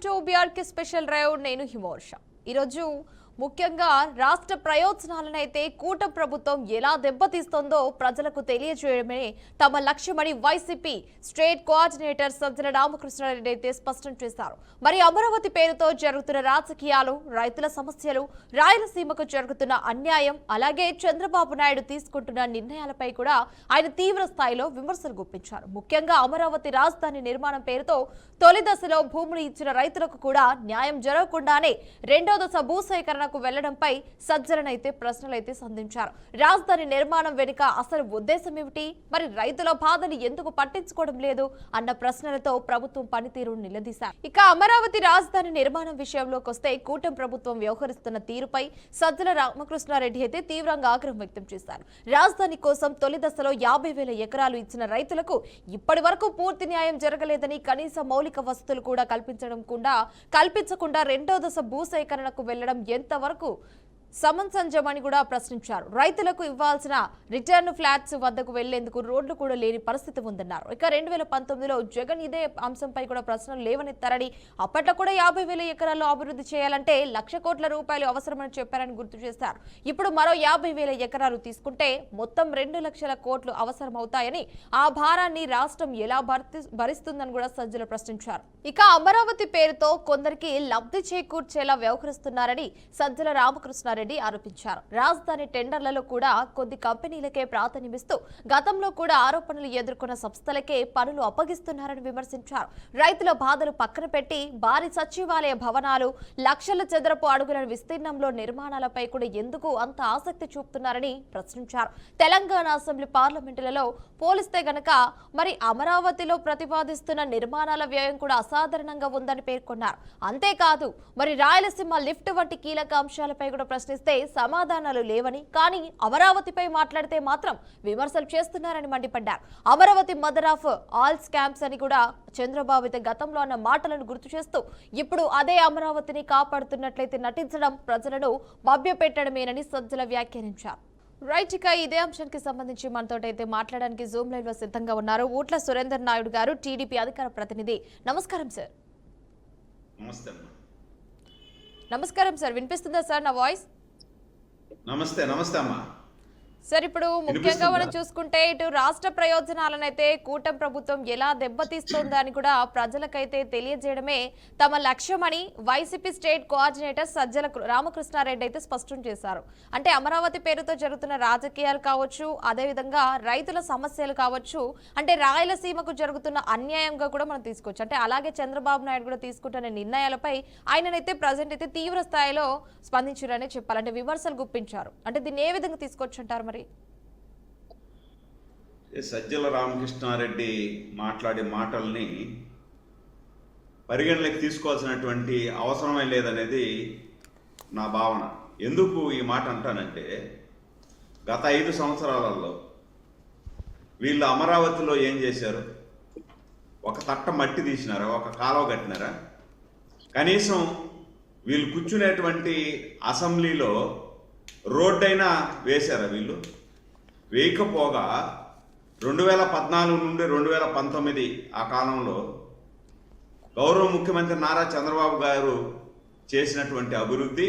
To BRK special drive. నేను హిమోర్ష. ఈరోజు ముఖ్యంగా రాష్ట్ర ప్రయోజనాలనైతే కూటమి ప్రభుత్వం ఎలా దెబ్బతీస్తుందో ప్రజలకు తెలియజేయడమే తమ లక్ష్యమని వైసీపీ స్టేట్ కోఆర్డినేటర్ సజ్జల రామకృష్ణారెడ్డి అయితే స్పష్టం చేశారు. మరి అమరావతి పేరుతో జరుగుతున్న రాజకీయాలు, రైతుల సమస్యలు, రాయలసీమకు జరుగుతున్న అన్యాయం, అలాగే చంద్రబాబు నాయుడు తీసుకుంటున్న నిర్ణయాలపై కూడా ఆయన తీవ్ర స్థాయిలో విమర్శలు గుప్పించారు. ముఖ్యంగా అమరావతి రాజధాని నిర్మాణం పేరుతో తొలి దశలో భూములు ఇచ్చిన రైతులకు కూడా న్యాయం జరగకుండానే రెండో దశ భూసేకరణ వెళ్లడంపై సజ్జలనైతే ప్రశ్నలైతే సంధించారు. రాజధాని నిర్మాణం వెనుక అసలు ఉద్దేశం ఏమిటి, మరి రైతుల బాధలు ఎందుకు పట్టించుకోవడం లేదు అన్న ప్రశ్నలతో ప్రభుత్వం పనితీరు నిలదీశారు. ఇక అమరావతి రాజధాని నిర్మాణం విషయంలోకి వస్తే కూటమి ప్రభుత్వం వ్యవహరిస్తున్న తీరుపై సజ్జల రామకృష్ణారెడ్డి అయితే తీవ్రంగా ఆగ్రహం వ్యక్తం చేశారు. రాజధాని కోసం తొలి దశలో 50,000 ఎకరాలు ఇచ్చిన రైతులకు ఇప్పటి వరకు పూర్తి న్యాయం జరగలేదని, కనీస మౌలిక వసతులు కూడా కల్పించకుండా రెండో దశ భూసేకరణకు వెళ్లడం ఎంతవరకు సమంజసమని కూడా ప్రశ్నించారు. రైతులకు ఇవ్వాల్సిన రిటర్న్ ఫ్లాట్స్ వద్దకు వెళ్లేందుకు రోడ్లు కూడా లేని పరిస్థితి ఉందన్నారు. ఇక 2019లో జగన్ ఇదే అంశంపై కూడా ప్రశ్నలు లేవనెత్తారని, అప్పట్లో కూడా 50,000 ఎకరాల్లో అభివృద్ధి చేయాలంటే ₹1,00,000 కోట్ల అవసరమని చెప్పారని గుర్తు చేశారు. ఇప్పుడు మరో 50,000 ఎకరాలు తీసుకుంటే మొత్తం ₹2,00,000 కోట్లు అవసరమవుతాయని, ఆ భారాన్ని రాష్ట్రం ఎలా భరిస్తుందని కూడా సజ్జలు ప్రశ్నించారు. ఇక అమరావతి పేరుతో కొందరికి లబ్ధి చేకూర్చేలా వ్యవహరిస్తున్నారని సజ్జల రామకృష్ణారెడ్డి ఆరోపించారు. రాజధాని టెండర్లలో కూడా కొద్ది కంపెనీలకే ప్రాధాన్యమిస్తూ గతంలో కూడా ఆరోపణలు ఎదుర్కొన్న సంస్థలకే పనులు అప్పగిస్తున్నారని విమర్శించారు. రైతుల బాధలు పక్కన పెట్టి భారీ సచివాలయ భవనాలు, లక్షల చదరపు అడుగుల విస్తీర్ణంలో నిర్మాణాలపై కూడా ఎందుకు అంత ఆసక్తి చూపుతున్నారని ప్రశ్నించారు. తెలంగాణ అసెంబ్లీ పార్లమెంటులలో పోలిస్తే గనక మరి అమరావతిలో ప్రతిపాదిస్తున్న నిర్మాణాల వ్యయం కూడా అసాధారణంగా ఉందని పేర్కొన్నారు. అంతేకాదు మరి రాయలసీమ లిఫ్ట్ వంటి కీలక అంశాలపై కూడా ప్రశ్నిస్తే సమాధానాలు లేవని, కానీ అమరావతిపై మాట్లాడితే మాత్రం విమర్శలు చేస్తున్నారని మండిపడ్డారు. Amaravati mother of all scams అని కూడా చంద్రబాబు అయితే గతంలో అన్న మాటలను గుర్తు చేస్తూ ఇప్పుడు అదే అమరావతిని కాపాడుతున్నట్లయితే నటించడం ప్రజలను మభ్యపెట్టడమేనని సజ్జల వ్యాఖ్యానించారు. రైట్, ఇక ఇదే అంశానికి సంబంధించి మనతోటైతే మాట్లాడడానికి జూమ్ లైవ్ లో సిద్ధంగా ఉన్నారు ఊట్ల సురేందర్ నాయుడు గారు, టీడీపీ అధికార ప్రతినిధి. నమస్కారం సార్. నమస్కారం సార్, వినిపిస్తుందా సార్ నా వాయిస్? నమస్తే. నమస్తే అమ్మా. సార్, ఇప్పుడు ముఖ్యంగా మనం చూసుకుంటే ఇటు రాష్ట్ర ప్రయోజనాలనైతే కూటమి ప్రభుత్వం ఎలా దెబ్బతీస్తోందని కూడా ప్రజలకైతే తెలియజేయడమే తమ లక్ష్యమని వైసీపీ స్టేట్ కోఆర్డినేటర్ సజ్జల రామకృష్ణారెడ్డి అయితే స్పష్టం చేశారు. అంటే అమరావతి పేరుతో జరుగుతున్న రాజకీయాలు కావచ్చు, అదేవిధంగా రైతుల సమస్యలు కావచ్చు, అంటే రాయలసీమకు జరుగుతున్న అన్యాయంగా కూడా మనం తీసుకోవచ్చు. అంటే అలాగే చంద్రబాబు నాయుడు కూడా తీసుకుంటున్న నిర్ణయాలపై ఆయననైతే ప్రజెంట్ అయితే తీవ్ర స్థాయిలో స్పందించారనే చెప్పాలి. అంటే విమర్శలు గుప్పించారు. అంటే దీన్ని ఏ విధంగా తీసుకోవచ్చు అంటారు? మరి సజ్జల రామకృష్ణారెడ్డి మాట్లాడే మాటల్ని పరిగణలోకి తీసుకోవాల్సినటువంటి అవసరమే లేదనేది నా భావన. ఎందుకు ఈ మాట అంటానంటే, గత 5 సంవత్సరాలలో వీళ్ళు అమరావతిలో ఏం చేశారు? ఒక తట్ట మట్టి తీసినారా? ఒక కాలువ కట్టినారా? కనీసం వీళ్ళు కూర్చునేటువంటి అసెంబ్లీలో రోడ్డైనా వేశారా? వీళ్ళు వేయకపోగా 2014 నుండి 2019 ఆ కాలంలో గౌరవ ముఖ్యమంత్రి నారా చంద్రబాబు గారు చేసినటువంటి అభివృద్ధి,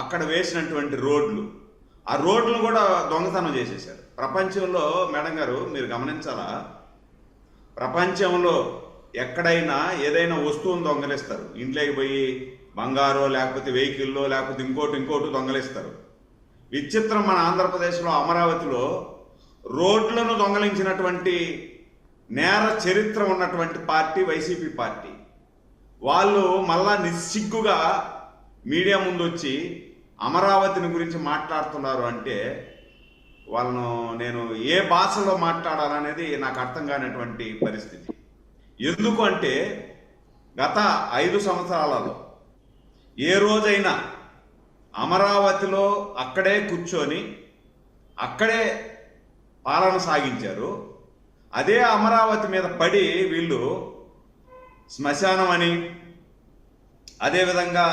అక్కడ వేసినటువంటి రోడ్లు, ఆ రోడ్లను కూడా దొంగతనం చేసేశారు. ప్రపంచంలో మేడం గారు మీరు గమనించాలా, ప్రపంచంలో ఎక్కడైనా ఏదైనా వస్తువును దొంగలిస్తారు. ఇంట్లోకి పోయి బంగారో లేకపోతే వెహికల్లో లేకపోతే ఇంకోటి దొంగలిస్తారు. విచిత్రం, మన ఆంధ్రప్రదేశ్లో అమరావతిలో రోడ్లను దొంగలించినటువంటి నేర చరిత్ర ఉన్నటువంటి పార్టీ వైసీపీ పార్టీ. వాళ్ళు మళ్ళా నిస్సిగ్గుగా మీడియా ముందు వచ్చి అమరావతిని గురించి మాట్లాడుతున్నారు అంటే వాళ్ళను నేను ఏ భాషలో మాట్లాడాలనేది నాకు అర్థం కానటువంటి పరిస్థితి. ఎందుకు అంటే గత 5 సంవత్సరాలలో ఏ రోజైనా అమరావతిలో అక్కడే కూర్చొని అక్కడే పాలన సాగించారు. అదే అమరావతి మీద పడి వీళ్ళు శ్మశానం అని, అదేవిధంగా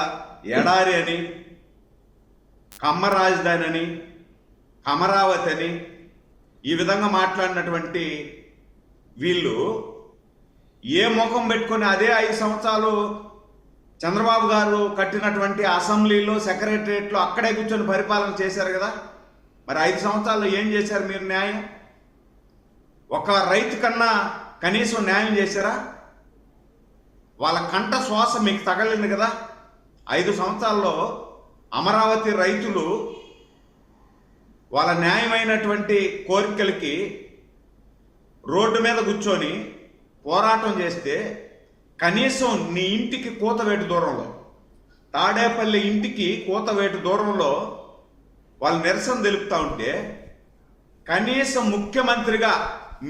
ఎడారి అని, కమ్మ రాజధాని అని, అమరావతి అని ఈ విధంగా మాట్లాడినటువంటి వీళ్ళు ఏ ముఖం పెట్టుకొని అదే 5 సంవత్సరాలు చంద్రబాబు గారు కట్టినటువంటి అసెంబ్లీలో సెక్రటరియట్లో అక్కడే కూర్చొని పరిపాలన చేశారు కదా. మరి 5 సంవత్సరాల్లో ఏం చేశారు మీరు న్యాయం? ఒక రైతు కన్నా కనీసం న్యాయం చేశారా? వాళ్ళ కంట శ్వాస మీకు తగలింది కదా. 5 సంవత్సరాల్లో అమరావతి రైతులు వాళ్ళ న్యాయమైనటువంటి కోరికలకి రోడ్డు మీద కూర్చొని పోరాటం చేస్తే కనీసం నీ ఇంటికి కూతవేటు దూరంలో, తాడేపల్లి ఇంటికి కూతవేటు దూరంలో వాళ్ళు నిరసన తెలుపుతూ ఉంటే కనీసం ముఖ్యమంత్రిగా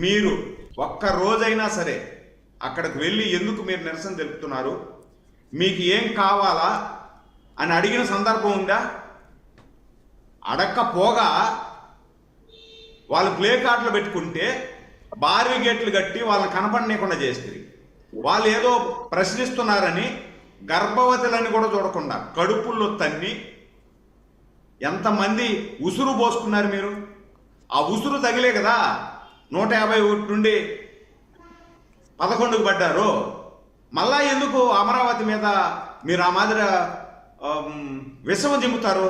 మీరు ఒక్క రోజైనా సరే అక్కడికి వెళ్ళి ఎందుకు మీరు నిరసన తెలుపుతున్నారు, మీకు ఏం కావాలా అని అడిగిన సందర్భం ఉందా? అడక్కపోగా వాళ్ళు ప్లే కార్డులు పెట్టుకుంటే భారీ గేట్లు కట్టి వాళ్ళని కనపడనీయకుండా చేస్తుంది. వాళ్ళు ఏదో ప్రశ్నిస్తున్నారని గర్భవతులని కూడా చూడకుండా కడుపుల్లో తన్ని ఎంతమంది ఉసురు పోసుకున్నారు మీరు. ఆ ఉసురు తగిలే కదా 151 నుండి 11కు పడ్డారు. మళ్ళా ఎందుకు అమరావతి మీద మీరు ఆ మాదిరి విషం జిమ్ముతారు?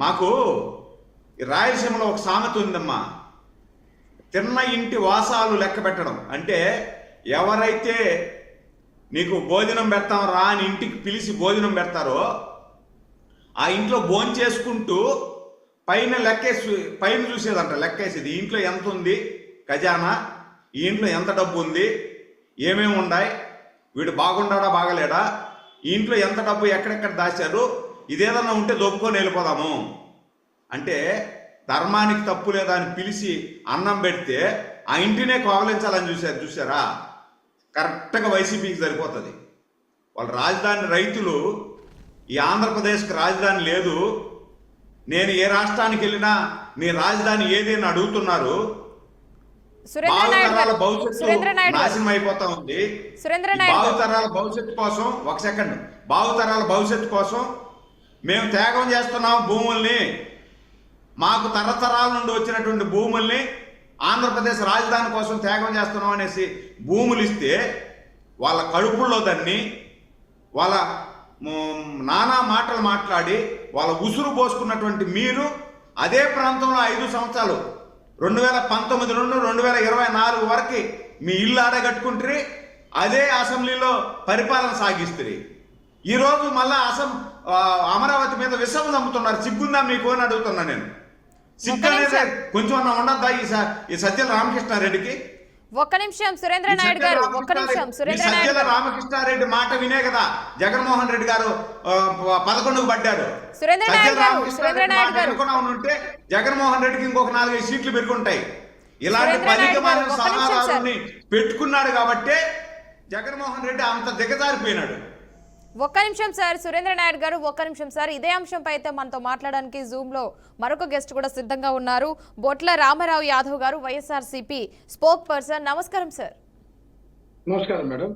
మాకు రాయలసీమలో ఒక సామెత ఉందమ్మా, తిన్న ఇంటి వాసాలు లెక్క పెట్టడం. అంటే ఎవరైతే నీకు భోజనం పెడతాం రా అని ఇంటికి పిలిచి భోజనం పెడతారో ఆ ఇంట్లో భోజనం చేసుకుంటూ పైన చూసేదంట, లెక్కేసేది. ఈ ఇంట్లో ఎంత ఉంది ఖజానా, ఈ ఇంట్లో ఎంత డబ్బు ఉంది, ఏమేమి ఉన్నాయి, వీడు బాగుండాడా బాగలేడా, ఈ ఇంట్లో ఎంత డబ్బు ఎక్కడెక్కడ దాచారు, ఇదేదన్నా ఉంటే దొబ్బుకొని వెళ్ళిపోదాము అంటే ధర్మానికి తప్పు లేదా అని పిలిచి అన్నం పెడితే ఆ ఇంటినే కోవలించాలని చూసారా? కరెక్ట్గా వైసీపీకి సరిపోతుంది. వాళ్ళ రాజధాని రైతులు ఈ ఆంధ్రప్రదేశ్కి రాజధాని లేదు, నేను ఏ రాష్ట్రానికి వెళ్ళినా నీ రాజధాని ఏది అని అడుగుతున్నారు. భావితరాల భవిష్యత్తు నాశనం అయిపోతా ఉంది. భావితరాల భవిష్యత్తు కోసం భావితరాల భవిష్యత్తు కోసం మేము త్యాగం చేస్తున్నాం భూముల్ని. మాకు తరతరాల నుండి వచ్చినటువంటి భూముల్ని ఆంధ్రప్రదేశ్ రాజధాని కోసం త్యాగం చేస్తున్నాం అనేసి భూములు ఇస్తే వాళ్ళ కడుపుల్లో దాన్ని వాళ్ళ నానా మాటలు మాట్లాడి వాళ్ళ ఉసురు పోసుకున్నటువంటి మీరు అదే ప్రాంతంలో 5 సంవత్సరాలు 2019 నుండి 2024 వరకు మీ ఇల్లు ఆడగట్టుకుంటారు, అదే అసెంబ్లీలో పరిపాలన సాగిస్తారు. ఈరోజు మళ్ళా అమరావతి మీద విషం నమ్ముతున్నారు. సిగ్గుందా మీకు అని అడుగుతున్నా నేను. సిగ్గు అనేది కొంచెం ఉండద్దా ఈ సజ్జల రామకృష్ణారెడ్డికి? ఒక్క నిమిషం సురేంద్ర నాయుడు గారు, ఒక్క నిమిషం సురేంద్ర నాయుడు. సజ్జల రామకృష్ణారెడ్డి మాట వినే కదా జగన్మోహన్ రెడ్డి గారు 11కు పడ్డారు. ఉంటే జగన్మోహన్ రెడ్డికి ఇంకొక 4-5 సీట్లు పెరుగుంటాయి. ఇలాంటి పనికిమాలిన సలహాదారుని పెట్టుకున్నాడు కాబట్టే జగన్మోహన్ రెడ్డి అంత దిగజారిపోయినాడు. ఒక్క నిమిషం సార్, సురేంద్ర నాయుడు గారు ఒక్క నిమిషం సార్. ఇదే అంశంపై అయితే మనతో మాట్లాడడానికి జూమ్ లో మరొక గెస్ట్ కూడా సిద్ధంగా ఉన్నారు. బొట్ల రామారావు యాదవ్ గారు, వైఎస్ఆర్సీపీ స్పోక్ పర్సన్. నమస్కారం సార్. నమస్కారం మేడం.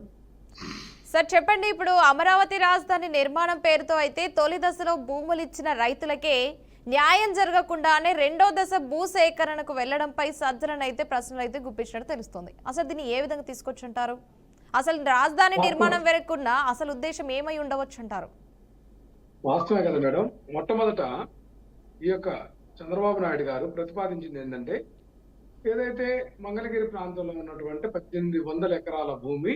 సార్ చెప్పండి, ఇప్పుడు అమరావతి రాజధాని నిర్మాణం పేరుతో అయితే తొలి దశలో భూములు ఇచ్చిన రైతులకే న్యాయం జరగకుండానే రెండో దశ భూసేకరణకు వెళ్లడంపై సజ్జలనైతే ప్రశ్నలు అయితే గుప్పించినట్టు తెలుస్తుంది. అసలు దీన్ని ఏ విధంగా తీసుకొచ్చుంటారు? అసలు రాజధాని నిర్మాణం వెనుకున్న అసలు ఉద్దేశం ఏమై ఉండవచ్చు అంటారు? వాస్తవమే కదా మేడం. మొట్టమొదట ఈ యొక్క చంద్రబాబు నాయుడు గారు ప్రతిపాదించింది ఏంటంటే, ఏదైతే మంగళగిరి ప్రాంతంలో ఉన్నటువంటి 1800 ఎకరాల భూమి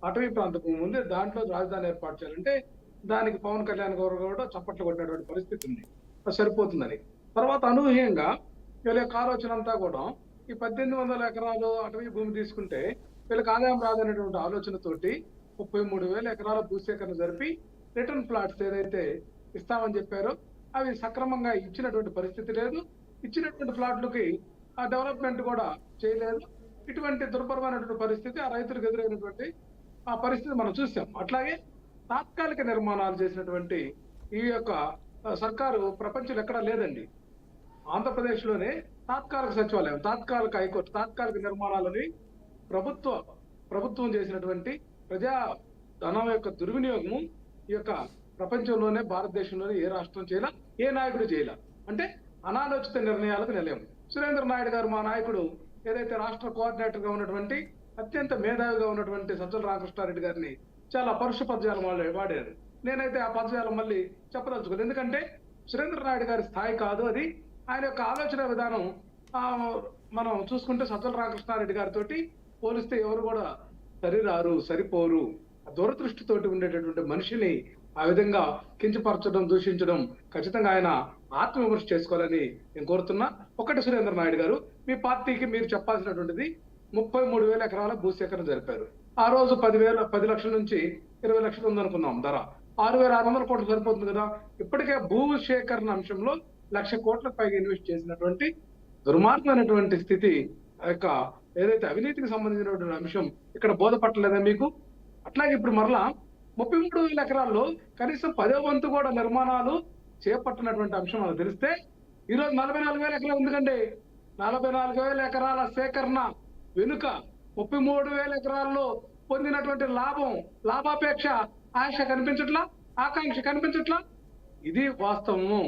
అటవీ ప్రాంత భూమి ఉంది, దాంట్లో రాజధాని ఏర్పాటు చేయాలంటే దానికి పవన్ కళ్యాణ్ గారు కూడా చప్పట్లు కొట్టినటువంటి పరిస్థితి ఉంది. అది సరిపోతుందని తర్వాత అనూహ్యంగా వీళ్ళ యొక్క ఆలోచన అంతా కూడా ఈ 1800 ఎకరాలు అటవీ భూమి తీసుకుంటే వీళ్ళకి ఆదాయం రాదనేటువంటి ఆలోచనతోటి 33,000 ఎకరాల భూసేకరణ జరిపి రిటర్న్ ప్లాట్స్ ఏదైతే ఇస్తామని చెప్పారో అవి సక్రమంగా ఇచ్చినటువంటి పరిస్థితి లేదు. ఇచ్చినటువంటి ప్లాట్లకి ఆ డెవలప్మెంట్ కూడా చేయలేదు. ఇటువంటి దుర్భరమైనటువంటి పరిస్థితి ఆ రైతులకు ఎదురైనటువంటి ఆ పరిస్థితి మనం చూసాం. అట్లాగే తాత్కాలిక నిర్మాణాలు చేసినటువంటి ఈ యొక్క సర్కారు ప్రపంచంలో ఎక్కడా లేదండి. ఆంధ్రప్రదేశ్లోనే తాత్కాలిక సచివాలయం, తాత్కాలిక హైకోర్టు, తాత్కాలిక నిర్మాణాలని ప్రభుత్వం చేసినటువంటి ప్రజా ధనం యొక్క దుర్వినియోగము ఈ యొక్క ప్రపంచంలోనే భారతదేశంలోనే ఏ రాష్ట్రం చేయాల, ఏ నాయకుడు చేయాల. అంటే అనాలోచిత నిర్ణయాలకు నిలయం. సురేంద్ర నాయుడు గారు మా నాయకుడు ఏదైతే రాష్ట్ర కోఆర్డినేటర్ గా ఉన్నటువంటి అత్యంత మేధావిగా ఉన్నటువంటి సజ్జల రామకృష్ణారెడ్డి గారిని చాలా పరుష పదజాలం వాళ్ళు వాడారు. నేనైతే ఆ పదజాలం మళ్ళీ చెప్పదలుచుకోలేదు. ఎందుకంటే సురేంద్ర నాయుడు గారి స్థాయి కాదు అది. ఆయన యొక్క ఆలోచన విధానం మనం చూసుకుంటే సజ్జల రామకృష్ణారెడ్డి గారితో పోలిస్తే ఎవరు కూడా సరిరారు, సరిపోరు. దూరదృష్టితోటి ఉండేటటువంటి మనిషిని ఆ విధంగా కించపరచడం, దూషించడం ఖచ్చితంగా ఆయన ఆత్మవిమర్శ చేసుకోవాలని నేను కోరుతున్నా. ఒకటి సురేంద్ర నాయుడు గారు, మీ పార్టీకి మీరు చెప్పాల్సినటువంటిది 33,000 ఎకరాల భూసేకరణ జరిపారు. ఆ రోజు 10 లక్షల నుంచి 20 లక్షలు ఉందనుకున్నాం ధర. 6,600 కోట్లు సరిపోతుంది కదా. ఇప్పటికే భూసేకరణ అంశంలో 1,00,000 కోట్లకు పైగా ఇన్వెస్ట్ చేసినటువంటి దుర్మార్గమైనటువంటి స్థితి యొక్క ఏదైతే అవినీతికి సంబంధించినటువంటి అంశం ఇక్కడ బోధపట్టలేదా మీకు? అట్లాగే ఇప్పుడు మరలా 33,000 ఎకరాల్లో కనీసం 10వ వంతు కూడా నిర్మాణాలు చేపట్టినటువంటి అంశం మనకు తెలిస్తే ఈరోజు 44,000 ఎకరాలు ఎందుకండి? 44,000 ఎకరాల సేకరణ వెనుక 33,000 ఎకరాల్లో పొందినటువంటి లాభాపేక్ష ఆకాంక్ష కనిపించట్లా. ఇది వాస్తవము.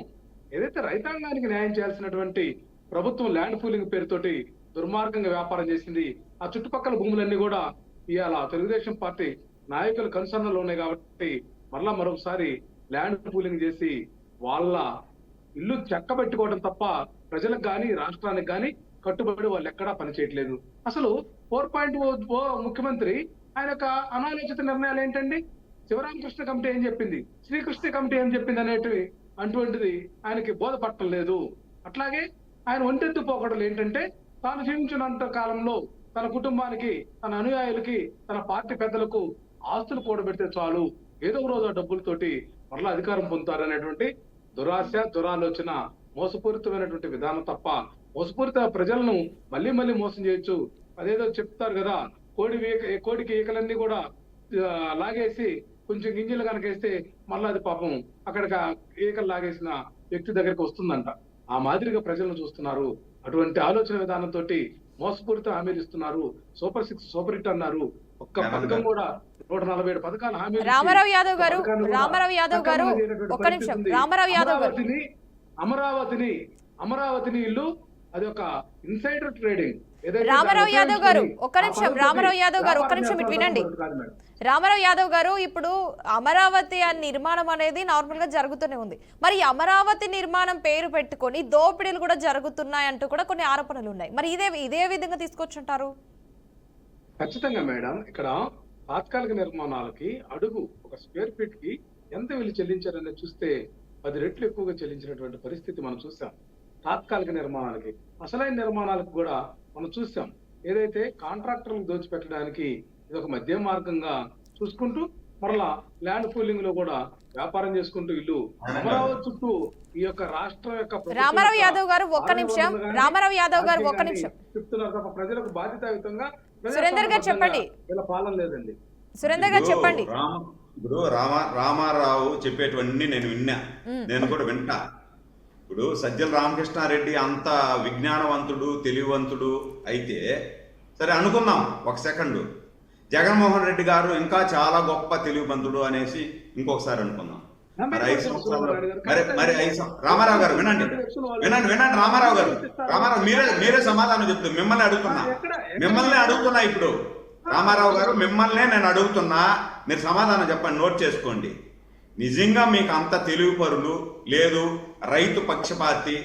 ఏదైతే రైతాంగానికి న్యాయం చేయాల్సినటువంటి ప్రభుత్వం ల్యాండ్ పూలింగ్ పేరుతోటి దుర్మార్గంగా వ్యాపారం చేసింది. ఆ చుట్టుపక్కల భూములన్నీ కూడా ఇవాళ తెలుగుదేశం పార్టీ నాయకుల కన్సర్న్లో ఉన్నాయి కాబట్టి మరొకసారి ల్యాండ్ పూలింగ్ చేసి వాళ్ళ ఇల్లు చెక్కబెట్టుకోవడం తప్ప ప్రజలకు కానీ రాష్ట్రానికి కానీ కట్టుబడి వాళ్ళు ఎక్కడా పనిచేయట్లేదు. అసలు 4.0 ముఖ్యమంత్రి ఆయన యొక్క అనాలోచిత నిర్ణయాలు ఏంటండి? శివరామకృష్ణ కమిటీ ఏం చెప్పింది, శ్రీకృష్ణ కమిటీ ఏం చెప్పింది అటువంటిది ఆయనకి బోధపట్టం లేదు. అట్లాగే ఆయన ఒంటెత్తు పోకడలు ఏంటంటే తాను జీవించినంత కాలంలో తన కుటుంబానికి, తన అనుయాయులకి, తన పార్టీ పెద్దలకు ఆస్తులు కూడబెడితే చాలు, ఏదో ఒక రోజు ఆ డబ్బులతోటి మరలా అధికారం పొందుతారనేటువంటి దురాశ, దురాలోచన, మోసపూరితమైనటువంటి విధానం తప్ప మోసపూరిత ప్రజలను మళ్ళీ మోసం చేయొచ్చు. అదేదో చెప్తారు కదా, కోడికి ఈకలన్నీ కూడా లాగేసి కొంచెం గింజలు కనుకేస్తే మళ్ళీ అది పాపం అక్కడికి ఈకలు లాగేసిన వ్యక్తి దగ్గరికి వస్తుందంట. ఆ మాదిరిగా ప్రజలను చూస్తున్నారు. అటువంటి ఆలోచన విధానంతో మోసపూరిత హామీలు ఇస్తున్నారు. సూపర్ 6, సూపర్ హిట్ అన్నారు. ఒక్క పథకం కూడా 147 పథకాలు హామీ. రామారావు యాదవ్ గారు ఒక్క నిమిషం. రామారావు యాదవ్ గారు, అమరావతిని ఇల్లు అది ఒక ఇన్సైడర్ ట్రేడింగ్. రామారావు యాదవ్ గారు ఒక్క నిమిషం. రామారావు యాదవ్ గారు ఒక్క నిమిషం ఇటు వినండి. రామారావు యాదవ్ గారు, ఇప్పుడు అమరావతి నిర్మాణం అనేది నార్మల్ గా జరుగుతూనే ఉంది. మరి అమరావతి నిర్మాణం పేరు పెట్టుకొని దోపిడీలు కూడా జరుగుతున్నాయి అంటూ కూడా కొన్ని ఆరోపణలు ఉన్నాయి. మరి ఇదే విధంగా తీసుకొచ్చుంటారు? ఖచ్చితంగా మేడం, ఇక్కడ తాత్కాలిక నిర్మాణాలకి అడుగు ఒక స్క్వేర్ ఫీట్ కి ఎంత వీళ్ళు చెల్లించారని చూస్తే 10 రెట్లు ఎక్కువగా చెల్లించినటువంటి పరిస్థితి మనం చూసాం. తాత్కాలిక నిర్మాణాలకి, అసలైన నిర్మాణాలకు కూడా మనం చూసాం. ఏదైతే కాంట్రాక్టర్లకు దోచిపెట్టడానికి ఇది ఒక మధ్య మార్గంగా చూసుకుంటూ మరలా ల్యాండ్ పూలింగ్ లో కూడా వ్యాపారం చేసుకుంటూ ఇల్లు అమరావతి చుట్టూ ఈ యొక్క రాష్ట్రం యొక్క రామారావు యాదవ్ గారు ఒక్క నిమిషం. రామారావు యాదవ్ గారు ఒక్క నిమిషం చెప్తున్నారు తప్ప ప్రజలకు బాధ్యతాయుతంగా సురేందర్ గారు చెప్పండి. ఇలా పాలన లేదండి. సురేందర్ గారు చెప్పండి. ఇప్పుడు రామారావు చెప్పేటివన్నీ నేను విన్నా, నేను కూడా వింటా. ఇప్పుడు సజ్జల రామకృష్ణారెడ్డి అంత విజ్ఞానవంతుడు, తెలివివంతుడు అయితే సరే అనుకున్నాం ఒక సెకండ్. జగన్మోహన్ రెడ్డి గారు ఇంకా చాలా గొప్ప తెలివివంతుడు అనేసి ఇంకొకసారి అనుకున్నాం. మరి 5 సంవత్సరాలు మరి రామారావు గారు వినండి. రామారావు మీరే సమాధానం చెప్తారు. మిమ్మల్ని అడుగుతున్నా ఇప్పుడు రామారావు గారు, మిమ్మల్నే నేను అడుగుతున్నా, మీరు సమాధానం చెప్పండి, నోట్ చేసుకోండి. నిజంగా మీకు అంత తెలివిపరులు లేదు, రైతు పక్షపాతి,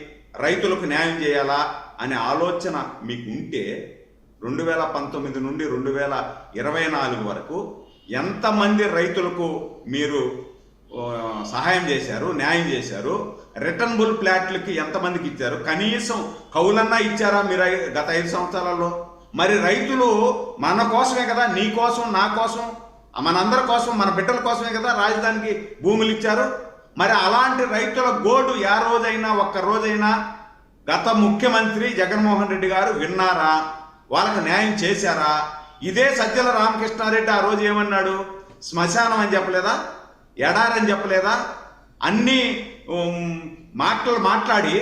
రైతులకు న్యాయం చేయాలా అనే ఆలోచన మీకు ఉంటే 2019 నుండి 2024 వరకు ఎంతమంది రైతులకు మీరు సహాయం చేశారు, న్యాయం చేశారు? రిటర్నబుల్ ప్లాట్లకి ఎంతమందికి ఇచ్చారు? కనీసం కౌలన్నా ఇచ్చారా మీరు గత 5 సంవత్సరాల్లో? మరి రైతులు మన కోసమే కదా, నీ కోసం, నా కోసం, మనందరి కోసం, మన బిడ్డల కోసమే కదా రాజధానికి భూములు ఇచ్చారు. మరి అలాంటి రైతుల గోడు ఒక్క రోజైనా గత ముఖ్యమంత్రి జగన్మోహన్ రెడ్డి గారు విన్నారా? వాళ్ళకు న్యాయం చేశారా? ఇదే సజ్జల రామకృష్ణారెడ్డి ఆ రోజు ఏమన్నాడు? శ్మశానం అని చెప్పలేదా? ఎడారని చెప్పలేదా? అన్ని మాట్లాడి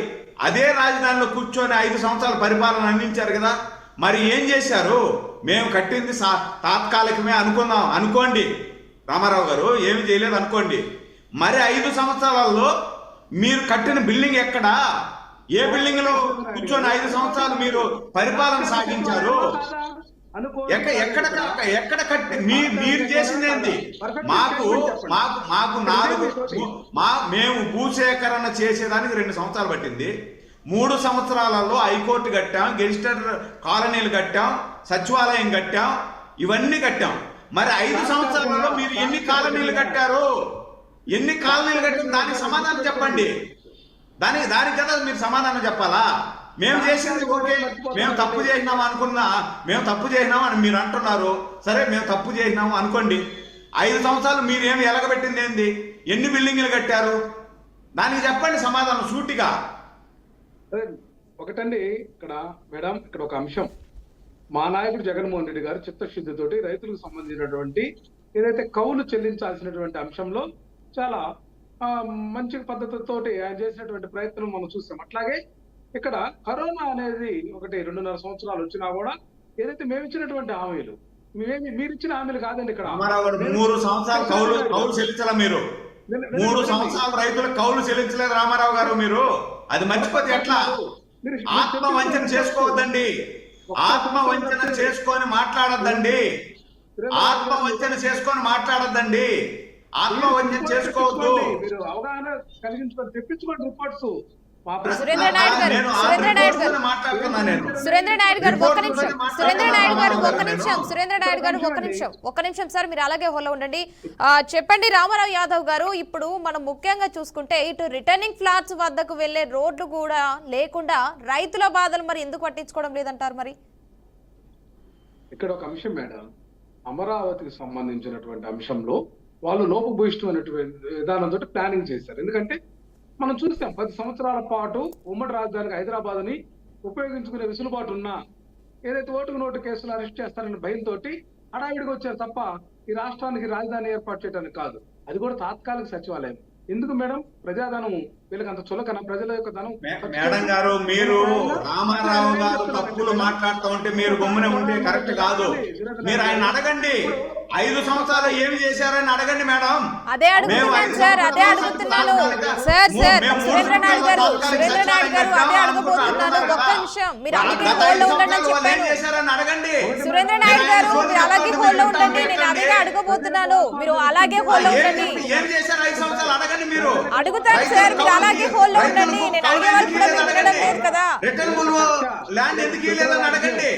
అదే రాజధానిలో కూర్చొని 5 సంవత్సరాల పరిపాలన అందించారు కదా. మరి ఏం చేశారు? మేము కట్టింది తాత్కాలికమే అనుకోండి రామారావు గారు, ఏమి చేయలేదు అనుకోండి. మరి 5 సంవత్సరాలలో మీరు కట్టిన బిల్డింగ్ ఎక్కడా? ఏ బిల్డింగ్ లో కూర్చొని 5 సంవత్సరాలు మీరు పరిపాలన సాగించారు? ఎక్కడ కట్టి మీరు చేసింది ఏంటి? మాకు 4 మేము భూసేకరణ చేసేదానికి 2 సంవత్సరాలు పట్టింది. 3 సంవత్సరాలలో హైకోర్టు కట్టాం, గెజిస్టర్ కాలనీలు కట్టాం, సచివాలయం కట్టాం, ఇవన్నీ కట్టాం. మరి 5 సంవత్సరాలలో మీరు ఎన్ని కాలనీలు కట్టారు? ఎన్ని కాలనీలు కట్టారు? దానికి సమాధానం చెప్పండి. దానికి కదా మీరు సమాధానం చెప్పాలా? మేము చేసింది ఓకే, మేము తప్పు చేసినాము అనుకున్నా, మేము తప్పు చేసినాము అని మీరు అంటున్నారు. సరే, మేము తప్పు చేసినాము అనుకోండి. 5 సంవత్సరాలు మీరు ఏమి ఎలగబెట్టింది ఏంది? ఎన్ని బిల్డింగ్లు కట్టారు? దానికి చెప్పండి సమాధానం సూటిగా. ఒకటండి ఇక్కడ మేడం, ఇక్కడ ఒక అంశం. మా నాయకుడు జగన్మోహన్ రెడ్డి గారు చిత్తశుద్ధితోటి రైతులకు సంబంధించినటువంటి ఏదైతే కౌలు చెల్లించాల్సినటువంటి అంశంలో చాలా మంచి పద్ధతితోటి ఆయన చేసినటువంటి ప్రయత్నం మనం చూసాం. అట్లాగే ఇక్కడ కరోనా అనేది ఒకటి 2.5 సంవత్సరాలు వచ్చినా కూడా ఏదైతే మేము ఇచ్చినటువంటి హామీలు, మీరు ఇచ్చిన హామీలు కాదండి. ఇక్కడ 3 సంవత్సరాలు కౌలు చెల్లించాల మీరు. 3 సంవత్సరాలు రైతులకు కౌలు చెల్లించలేదు రామారావు గారు. మీరు అది మర్చిపోతే ఎట్లా? ఆత్మవంచన చేసుకోవద్దండి. ఆత్మవంచన చేసుకొని మాట్లాడద్దండి. ఆత్మవంచన చేసుకొని మాట్లాడద్దండి. ఆత్మవంచన చేసుకోవద్దు. మీరు అవగాహన కలిగించుకొని తెప్పించుకోండి రిపోర్ట్స్. సురేంద్ర నాయుడు గారు ఒక్క నిమిషం సార్, మీరు అలాగే హోల్లో ఉండండి. చెప్పండి రామారావు యాదవ్ గారు, ఇప్పుడు మనం ముఖ్యంగా చూసుకుంటే ఇటు రిటర్నింగ్ ఫ్లాట్స్ వద్దకు వెళ్లే రోడ్లు కూడా లేకుండా రైతుల బాధలు మరి ఎందుకు పట్టించుకోవడం లేదంటారు? మరి ఇక్కడ ఒక అంశం మేడం, అమరావతికి సంబంధించినటువంటి అంశంలో వాళ్ళు లోపభూయిష్టమైనటువంటి విధానంతో ప్లానింగ్ చేశారు. ఎందుకంటే మనం చూస్తాం 10 సంవత్సరాల పాటు ఉమ్మడి రాజధానికి హైదరాబాద్ ని ఉపయోగించుకునే వెసులుబాటు ఉన్నా ఏదైతే ఓటుకు నోటు కేసులు అరెస్ట్ చేస్తారని భయంతో హడావిడిగా వచ్చారు తప్ప ఈ రాష్ట్రానికి రాజధాని ఏర్పాటు చేయడానికి కాదు. అది కూడా తాత్కాలిక సచివాలయం. ఎందుకు మేడం? ప్రజాధనం వీళ్ళకి అంత చులకన, ప్రజల యొక్క ధనం. మేడం గారు, మీరు రామారావు గారు తప్పులు మాట్లాడుతూ ఉంటే మీరు గమ్మునే ఉంటే కరెక్ట్ కాదు. మీరు ఆయన అడగండి, 5 సంవత్సరాలు ఏమి చేశారని అడగండి మేడం. అదే అడుగుతున్నాను సార్, అదే అడుగుతున్నాను సార్. సురేంద్ర నాయుడు గారు అదే అడగబోతున్నాను. ఒక్క నిమిషం, మీరు అలాగే హోల్డ్ ఉండండి అని చెప్పాను. అడగండి సురేంద్ర నాయుడు గారు, మీరు అలాగే హోల్డ్ ఉండండి. నేను అదే అడగబోతున్నాను, మీరు అలాగే హోల్డ్ ఉండండి. ఏం చేశారు 5 సంవత్సరాలు అడగండి. మీరు అడుగుతాను సార్, మీరు అలాగే హోల్డ్ ఉండండి. నేను అడిగే వరకు కూడా మీరు వినడం లేదు కదా. రిటర్న్ ల్యాండ్ ఎందుకు ఇవ్వలేదని అడగండి.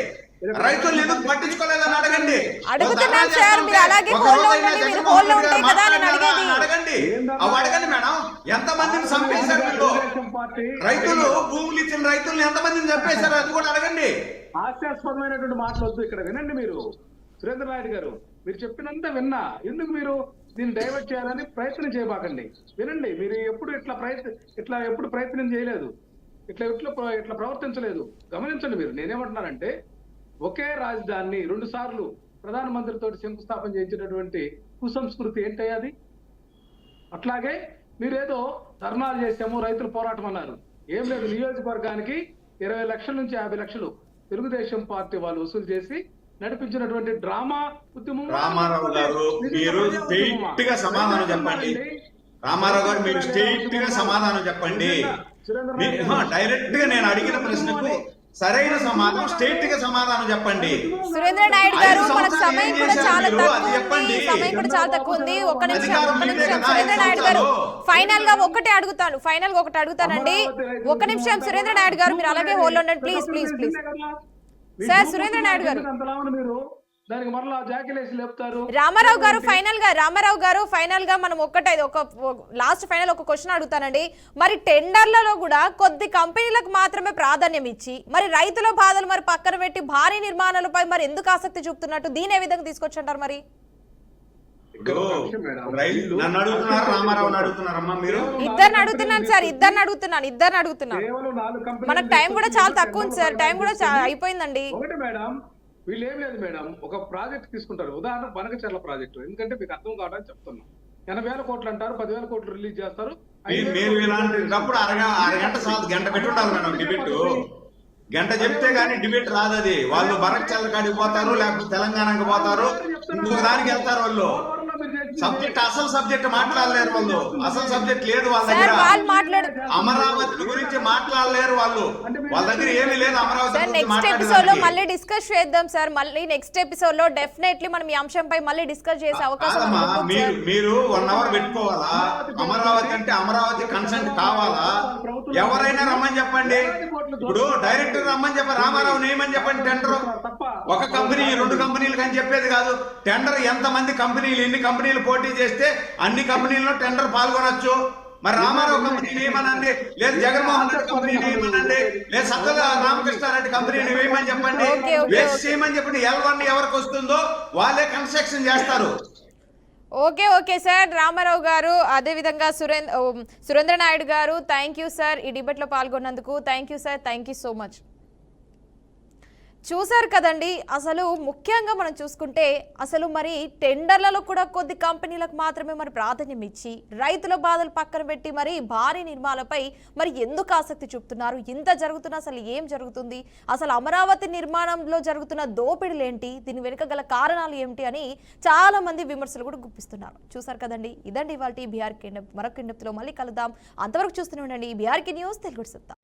రైతులు ఎందుకు పట్టించుకోలేదని అడగండి. అడుగుతున్నాను సార్, మీరు అలాగే హోల్డ్ ఉండండి. మీరు హోల్డ్ ఉంటే కదా నేను అడిగేది. అడగండి, అవి అడగండి మేడం. ఎంతమందిని చంపేశారు మీరు? రైతులు భూములు ఇచ్చిన రైతులను ఎంతమందిని చంపేశారు అది కూడా అడగండి. హాస్యాస్పదమైనటువంటి మాటలు వద్దు ఇక్కడ. వినండి మీరు, సురేంద్ర నాయుడు గారు, మీరు చెప్పినంత విన్నా. ఎందుకు మీరు దీన్ని డైవర్ట్ చేయాలని ప్రయత్నం చేయబాకండి. వినండి, మీరు ఎప్పుడు ఎప్పుడు ప్రయత్నం చేయలేదు, ఇట్లా ప్రవర్తించలేదు. గమనించండి మీరు. నేనేమంటున్నానంటే ఒకే రాజధానిని 2 సార్లు ప్రధానమంత్రితో శంకుస్థాపన చేయించినటువంటి కుసంస్కృతి ఏంటయ్యా అది? అట్లాగే మీరేదో ధర్నాలు చేసాము, రైతులు పోరాటం అన్నారు. ఏం లేదు, నియోజకవర్గానికి 20 లక్షల నుంచి 50 లక్షలు తెలుగుదేశం పార్టీ వాళ్ళు వసూలు చేసి నడిపించినటువంటి డ్రామా ఉద్యమం. రామారావు గారు, మీరు స్ట్రైట్ గా సమాధానం చెప్పండి. రామారావు గారు, మీరు స్ట్రైట్ గా సమాధానం చెప్పండి. డైరెక్ట్ గా నేను అడిగిన ప్రశ్నకు సరైన సమాధానం, స్ట్రైట్ గా సమాధానం చెప్పండి. సురేంద్ర నాయుడు గారు, మనకు సమయం కూడా చాలా తక్కువ ఉంది. ఒక్క నిమిషం సురేంద్ర నాయుడు గారు, ఫైనల్ గా ఒకటి అడుగుతానండి. ఒక్క నిమిషం సురేంద్ర నాయుడు గారు, మీరు అలాగే హోల్డ్ ఉండండి please please please. Sir Surendra Naidu గారు, రామారావు గారు ఫైనల్ గా మనం లాస్ట్ ఫైనల్ ఒక క్వశ్చన్ అడుగుతానండి. మరి టెండర్లలో కూడా కొద్ది కంపెనీలకు మాత్రమే ప్రాధాన్యం ఇచ్చి మరి రైతుల బాధలు మరి పక్కన పెట్టి భారీ నిర్మాణాలపై మరి ఎందుకు ఆసక్తి చూపుతున్నట్టు, దీని ఏ విధంగా తీసుకొచ్చారు? మరి ఇద్దరిని అడుగుతున్నాను సార్, ఇద్దరిని అడుగుతున్నాను. మనకు టైం కూడా చాలా తక్కువ ఉంది సార్, టైం కూడా అయిపోయిందండి. వీళ్ళు ఏం లేదు మేడం, ఒక ప్రాజెక్ట్ తీసుకుంటారు. ఉదాహరణ బనకచర్ల ప్రాజెక్టు. ఎందుకంటే మీకు అర్థం కావడానికి చెప్తున్నాం. 80,000 కోట్లు అంటారు, 10,000 కోట్లు రిలీజ్ చేస్తారు. మీరు ఇలాంటిప్పుడు అరగంట చాలు, గంట పెట్టుండాలి మేడం డిబేట్. గంట చెప్తే గానీ డిబేట్ రాదు. అది వాళ్ళు బనకచర్ల కాడికి పోతారు, లేకపోతే తెలంగాణకి పోతారు, ఇంకొక దానికి వెళ్తారు. వాళ్ళు సబ్జెక్ట్ అసలు సబ్జెక్ట్ మాట్లాడలేరు వాళ్ళు. అసలు సబ్జెక్ట్ లేదు వాళ్ళ సార్ దగ్గర. వాళ్ళు మాట్లాడు అమరావతి గురించి మాట్లాడలేరు వాళ్ళు. వాళ్ళ దగ్గర ఏమీ లేదు అమరావతి సార్ గురించి నెక్స్ట్ ఎపిసోడ్ లో మాట్లాడడానికి. మళ్ళీ డిస్కస్ చేద్దాం సార్. మళ్ళీ నెక్స్ట్ ఎపిసోడ్ లో డెఫినెట్లీ మనం ఈ అంశంపై మళ్ళీ డిస్కస్ చేసే అవకాశం కాదమ్మా, మనకు ఉంటుంది సార్. మీరు 1 అవర్ పెట్టుకోవాలా? అమరావతి అంటే అమరావతి కన్సెంట్ కావాలా? ఎవరైనా రమ్మని చెప్పండి. ఇప్పుడు డైరెక్టర్ రమ్మని చెప్ప, రామారావు నేమని చెప్పండి. టెండర్ ఒక కంపెనీ 2 కంపెనీలకు అని చెప్పేది కాదు. టెండర్ ఎంతమంది కంపెనీలు, ఎన్ని కంపెనీలు పోటీ చేస్తే అన్ని కంపెనీల్లో టెండర్ పాల్గొనొచ్చు. మరి రామారావు కంపెనీ ఏమనండి, లేదు జగన్మోహన్ రెడ్డి కంపెనీ ఏమనండి, లేదు సత్తల రామకృష్ణారెడ్డి కంపెనీని వేయమని చెప్పండి, ఓకే, ఓకే, వేసి ఓకే. చేయమని చెప్పండి. L1 ఎవరికి వస్తుందో వాళ్ళే కన్స్ట్రక్షన్ చేస్తారు. Okay okay sir. రామారావు గారు, అదేవిధంగా సురేంద్ర నాయుడు గారు, థ్యాంక్ యూ సార్ ఈ డిబేట్లో పాల్గొన్నందుకు. Thank you sir, thank you so much. చూశారు కదండి, అసలు ముఖ్యంగా మనం చూసుకుంటే అసలు మరి టెండర్లలో కూడా కొద్ది కంపెనీలకు మాత్రమే మరి ప్రాధాన్యం ఇచ్చి రైతుల బాధలు పక్కన పెట్టి మరి భారీ నిర్మాణాలపై మరి ఎందుకు ఆసక్తి చూపుతున్నారు? ఇంత జరుగుతున్నా అసలు ఏం జరుగుతుంది? అసలు అమరావతి నిర్మాణంలో జరుగుతున్న దోపిడీలు ఏంటి? దీని వెనుక గల కారణాలు ఏమిటి అని చాలా మంది విమర్శలు కూడా గుప్పిస్తున్నారు. చూశారు కదండి, ఇదండి ఇవాళ బీఆర్కే మరొక కిండప్తిలో మళ్ళీ కలుద్దాం. అంతవరకు చూస్తూనే ఉండండి బీఆర్కే న్యూస్ తెలుగు సత్తా.